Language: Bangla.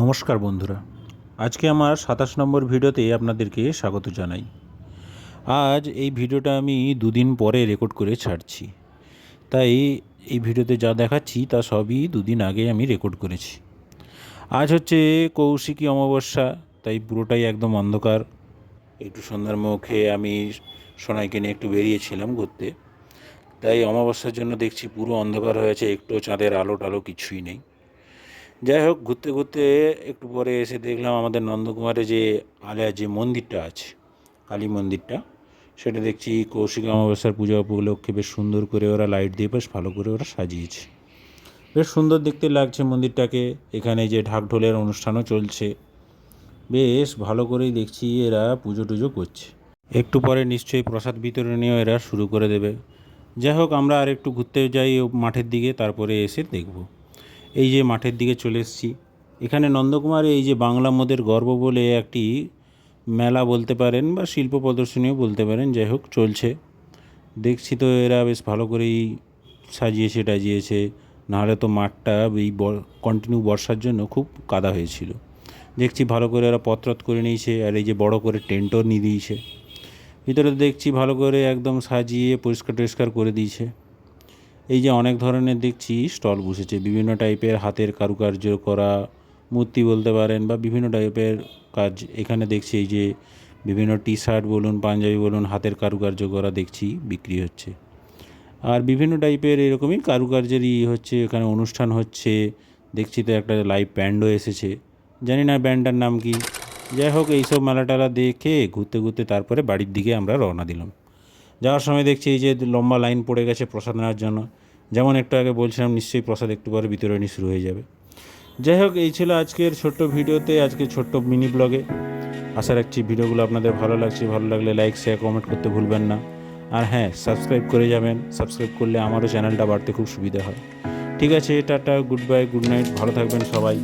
নমস্কার বন্ধুরা, আজকে আমার ২৭ নম্বর ভিডিওতে আপনাদেরকে স্বাগত জানাই। আজ এই ভিডিওটা আমি দুদিন পরে রেকর্ড করে ছাড়ছি, তাই এই ভিডিওতে যা দেখাচ্ছি তা সবই দুদিন আগে আমি রেকর্ড করেছি। আজ হচ্ছে কৌশিকী অমাবস্যা, তাই পুরোটাই একদম অন্ধকার। একটু সন্ধ্যার মুখে আমি সোনাইকে নিয়ে একটু বেরিয়েছিলাম ঘুরতে, তাই অমাবস্যার জন্য দেখছি পুরো অন্ধকার হয়েছে, একটু চাঁদের আলো টালো কিছুই নেই। যাই হোক, ঘুরতে ঘুরতে একটু পরে এসে দেখলাম আমাদের নন্দকুমারে যে আলিয়ার যে মন্দিরটা আছে, কালী মন্দিরটা, সেটা দেখছি কৌশিক অমাবস্যার পূজা উপলক্ষে বেশ সুন্দর করে ওরা লাইট দিয়ে বেশ ভালো করে ওরা সাজিয়েছে। বেশ সুন্দর দেখতে লাগছে মন্দিরটাকে। এখানে যে ঢাক ঢোলের অনুষ্ঠানও চলছে, বেশ ভালো করেই দেখছি এরা পুজো টুজো করছে। একটু পরে নিশ্চয়ই প্রসাদ বিতরণীয় এরা শুরু করে দেবে। যাই হোক, আমরা আর একটু ঘুরতে যাই মাঠের দিকে, তারপরে এসে দেখব। এই যে মাঠের দিকে চলে এসেছি, এখানে নন্দকুমারে এই যে বাংলা মোদের গর্ব বলে একটি মেলা বলতে পারেন বা শিল্প প্রদর্শনীও বলতে পারেন, যাই হোক চলছে। দেখছি তো এরা বেশ ভালো করেই সাজিয়েছে টাজিয়েছে, নাহলে তো মাঠটা এই কন্টিনিউ বর্ষার জন্য খুব কাদা হয়েছিল। দেখছি ভালো করে এরা পত্রত করে নিয়েছে, আর এই যে বড় করে টেন্টও নিয়ে দিয়েছে। ভিতরে দেখছি ভালো করে একদম সাজিয়ে পরিষ্কার টরিষ্কার করে দিয়েছে। এই যে অনেক ধরনের দেখছি স্টল বসেছে, বিভিন্ন টাইপের হাতের কারুকার্য করা মূর্তি বলতে পারেন বা বিভিন্ন টাইপের কাজ। এখানে দেখছি এই যে বিভিন্ন টি শার্ট বলুন, পাঞ্জাবি বলুন, হাতের কারুকার্য করা দেখছি বিক্রি হচ্ছে। আর বিভিন্ন টাইপের এরকমই কারুকার্যেরই হচ্ছে, এখানে অনুষ্ঠান হচ্ছে। দেখছি তো একটা লাইভ ব্যান্ডও এসেছে, জানি না ব্যান্ডটার নাম কি। যাই হোক, এইসব মেলা টেলা দেখে ঘুরতে ঘুরতে তারপরে বাড়ির দিকে আমরা রওনা দিলাম। যাওয়ার সময় দেখছি এই যে লম্বা লাইন পড়ে গেছে প্রসাদ নেওয়ার জন্য। যেমন একটু আগে বলছিলাম, নিশ্চয়ই প্রসাদ একটু পরে বিতরণী শুরু হয়ে যাবে। যাই হোক, এই ছিল আজকের ছোট্ট ভিডিওতে, আজকে ছোট্ট মিনি ব্লগে। আশা রাখছি ভিডিওগুলো আপনাদের ভালো লাগছে। ভালো লাগলে লাইক শেয়ার কমেন্ট করতে ভুলবেন না। আর হ্যাঁ, সাবস্ক্রাইব করে যাবেন। সাবস্ক্রাইব করলে আমারও চ্যানেলটা বাড়তে খুব সুবিধা হয়। ঠিক আছে, tata, good bye, good night, ভালো থাকবেন সবাই।